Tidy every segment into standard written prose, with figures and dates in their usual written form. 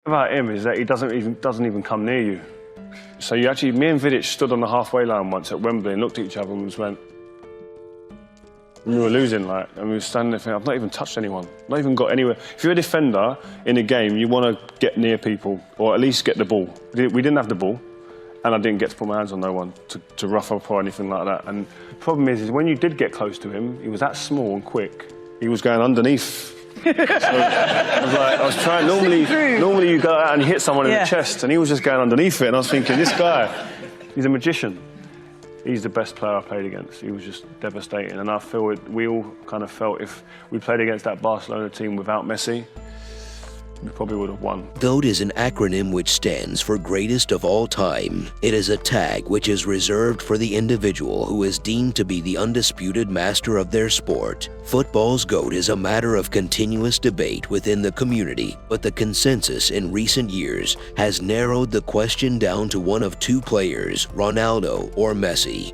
about him is that he doesn't even come near you. So me and Vidic stood on the halfway line once at Wembley and looked at each other and just went. And we were losing, and we were standing there thinking, I've not even touched anyone, not even got anywhere. If you're a defender in a game, you want to get near people or at least get the ball. We didn't have the ball, and I didn't get to put my hands on no one to rough up or anything like that. And the problem is when you did get close to him, he was that small and quick. He was going underneath. So I was trying. Normally you go out and hit someone in the chest, and he was just going underneath it. And I was thinking, this guy, he's a magician. He's the best player I played against. He was just devastating, and I feel we all kind of felt if we played against that Barcelona team without Messi, we probably would have won. GOAT is an acronym which stands for greatest of all time. It is a tag which is reserved for the individual who is deemed to be the undisputed master of their sport. Football's GOAT is a matter of continuous debate within the community, but the consensus in recent years has narrowed the question down to one of two players, Ronaldo or Messi.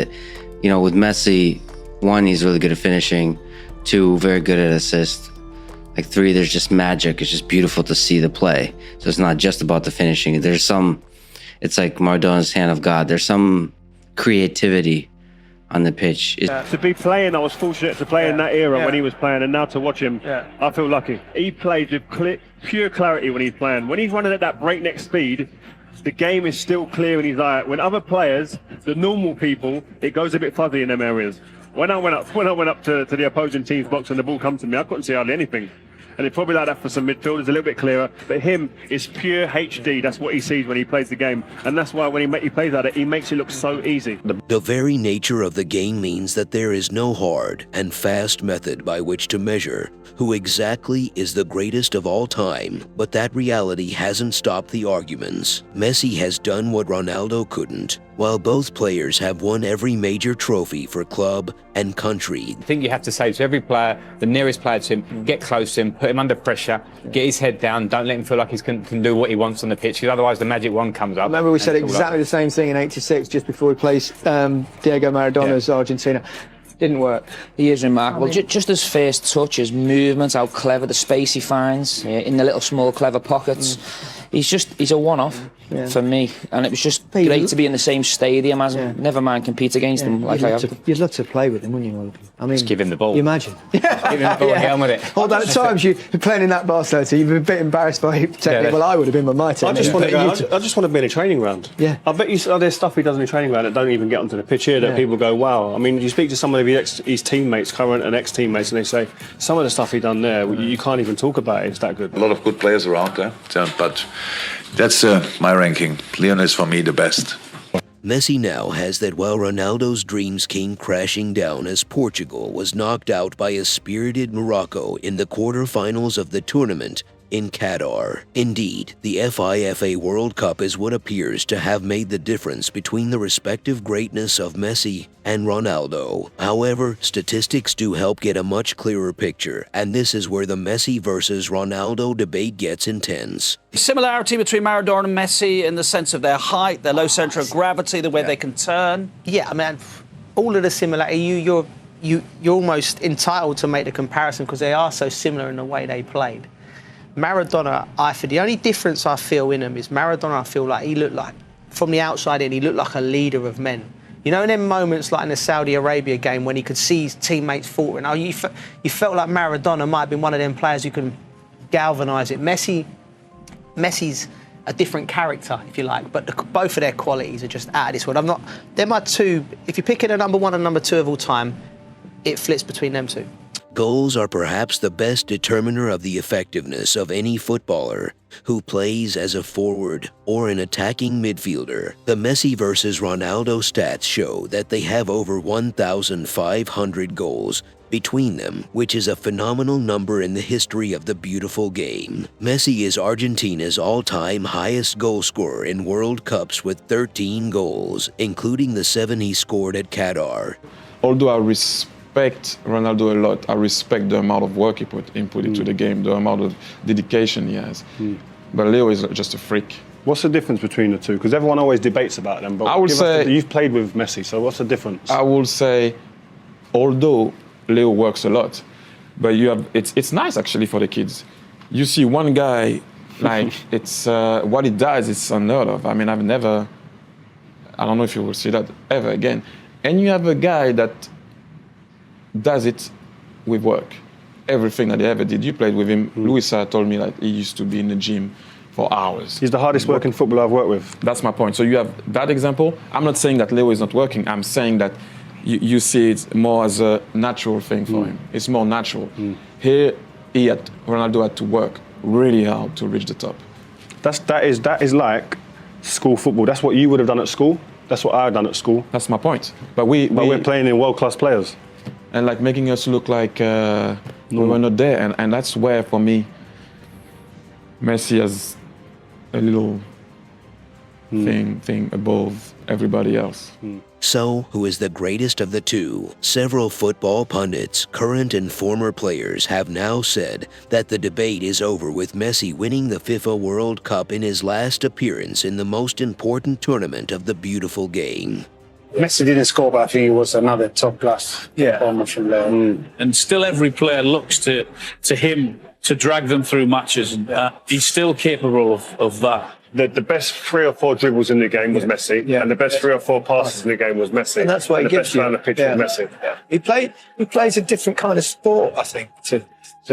You know, with Messi, one, he's really good at finishing. Two, very good at assists. Like three, there's just magic. It's just beautiful to see the play. So it's not just about the finishing. It's like Maradona's hand of God. There's some creativity on the pitch. To be playing, I was fortunate to play in that era when he was playing, and now to watch him, I feel lucky. He plays with pure clarity when he's playing. When he's running at that breakneck speed, the game is still clear in his eye. When other players, the normal people, it goes a bit fuzzy in them areas. When I went up to the opposing team's box and the ball come to me, I couldn't see hardly anything. And it's probably like that for some midfielders, a little bit clearer. But him is pure HD. That's what he sees when he plays the game. And that's why when he plays like that, he makes it look so easy. The very nature of the game means that there is no hard and fast method by which to measure who exactly is the greatest of all time. But that reality hasn't stopped the arguments. Messi has done what Ronaldo couldn't. While both players have won every major trophy for club and country. I think you have to say to every player, the nearest player to him, get close to him, put him under pressure, get his head down, don't let him feel like he can do what he wants on the pitch, because otherwise the magic wand comes up. I remember we said exactly the same thing in '86, just before we placed Diego Maradona's Argentina. Didn't work. He is remarkable. Just his first touch, his movement, how clever the space he finds in the little small clever pockets. He's a one-off for me, and it was just great to be in the same stadium as him. Never mind compete against him like I have. You'd love to play with him, wouldn't you? I mean, just give him the ball. You imagine. Give him the ball and get on with it. Although at times you've been playing in that Barcelona team, you've been a bit embarrassed by him. Well, I would have been with my team. I just want to be in a training ground. Yeah. I bet there's stuff he does in a training ground that don't even get onto the pitch here that people go, wow. I mean, you speak to some of his teammates, current and ex-teammates, and they say some of the stuff he done there, you can't even talk about it. It's that good. A lot of good players around there, but that's my ranking. Lionel is for me the best. Messi now has that while Ronaldo's dreams came crashing down as Portugal was knocked out by a spirited Morocco in the quarterfinals of the tournament in Qatar. Indeed, the FIFA World Cup is what appears to have made the difference between the respective greatness of Messi and Ronaldo. However, statistics do help get a much clearer picture, and this is where the Messi versus Ronaldo debate gets intense. Similarity between Maradona and Messi in the sense of their height, their low centre of gravity, the way they can turn. Yeah, I mean, all of the similarity, you're almost entitled to make the comparison because they are so similar in the way they played. Maradona, the only difference I feel in him is Maradona, I feel like he looked like, from the outside in, he looked like a leader of men. You know, in them moments like in the Saudi Arabia game when he could see his teammates faltering, you felt like Maradona might have been one of them players who can galvanise it. Messi's a different character, if you like, but both of their qualities are just out of this world. They're my two, if you're picking a number one and number two of all time, it flits between them two. Goals are perhaps the best determiner of the effectiveness of any footballer who plays as a forward or an attacking midfielder. The Messi versus Ronaldo stats show that they have over 1,500 goals between them, which is a phenomenal number in the history of the beautiful game. Messi is Argentina's all-time highest goal scorer in World Cups with 13 goals, including the 7 he scored at Qatar. Although I respect Ronaldo a lot, I respect the amount of work he put into the game, the amount of dedication he has. But Leo is just a freak. What's the difference between the two? Because everyone always debates about them, but I would say, you've played with Messi, so what's the difference? I will say, although Leo works a lot, but it's nice actually for the kids. You see one guy Like, it's what it does is unheard of. I mean, I don't know if you will see that ever again. And you have a guy that does it with work. Everything that he ever did. You played with him. Luisa told me that he used to be in the gym for hours. He's the hardest working footballer I've worked with. That's my point. So you have that example. I'm not saying that Leo is not working. I'm saying that you see it more as a natural thing for him. It's more natural. Here, Ronaldo had to work really hard to reach the top. That is like school football. That's what you would have done at school. That's what I had done at school. That's my point. But we're playing in world-class players. And like making us look like we were not there. And that's where, for me, Messi has a little thing above everybody else. So, who is the greatest of the two? Several football pundits, current and former players, have now said that the debate is over with Messi winning the FIFA World Cup in his last appearance in the most important tournament of the beautiful game. Messi didn't score, but I think it was another top-class performance from Leo. And still every player looks to him to drag them through matches. And he's still capable of that. The best 3 or 4 dribbles in the game was Messi, and the best 3 or 4 passes in the game was Messi. And that's what he gives you. The best player on the pitch was Messi. He plays a different kind of sport, I think, to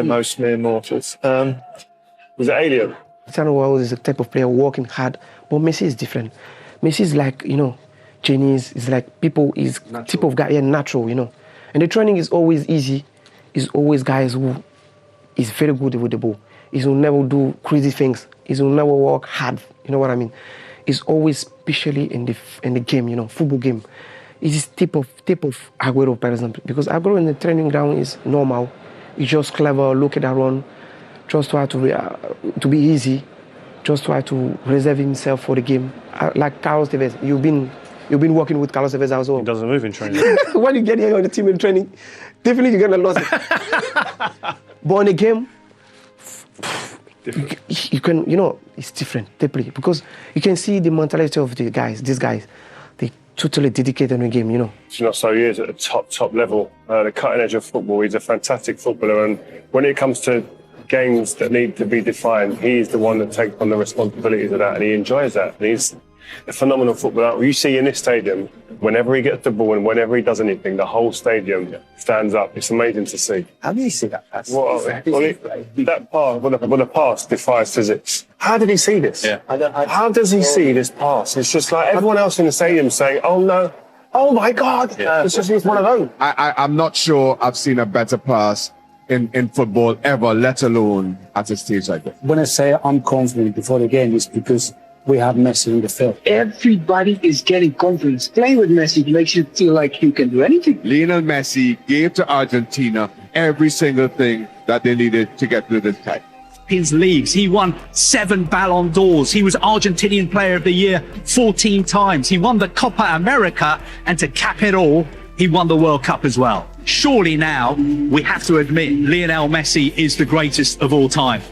most mere mortals. Was it alien? Cristiano Ronaldo is a type of player working hard, but Messi is different. Messi is like, genius, is like people, is type of guy, natural, And the training is always easy. It's always guys who is very good with the ball. He will never do crazy things. He will never work hard. You know what I mean? It's always, especially in the game, football game. It's type of Aguero, for example. Because Aguero in the training ground is normal. He's just clever, look at that run, just try to be easy, just try to reserve himself for the game. Like Carlos Tevez, you've been working with Carlos Tevez as well. He doesn't move in training. When you get here on the team in training, definitely you're gonna lose it. But in the game, you can, it's different, deeply, because you can see the mentality of these guys, they totally dedicated in the game, So he is at the top level, the cutting edge of football. He's a fantastic footballer, and when it comes to games that need to be defined, he's the one that takes on the responsibilities of that, and he enjoys that. And he's a phenomenal footballer. You see in this stadium, whenever he gets the ball and whenever he does anything, the whole stadium stands up. It's amazing to see. How do you see that pass? The pass defies physics. How did he see this? Yeah. How does he see this pass? It's just like everyone else in the stadium saying, "Oh no, oh my God!" Yeah. It's one of those. I'm not sure I've seen a better pass in football ever, let alone at a stage like this. When I say I'm confident before the game, it's because we have Messi in the field. Everybody is getting confidence. Playing with Messi makes you feel like you can do anything. Lionel Messi gave to Argentina every single thing that they needed to get through this time. His leagues. He won 7 Ballon d'Ors. He was Argentinian Player of the Year 14 times. He won the Copa America, and to cap it all, he won the World Cup as well. Surely now we have to admit Lionel Messi is the greatest of all time.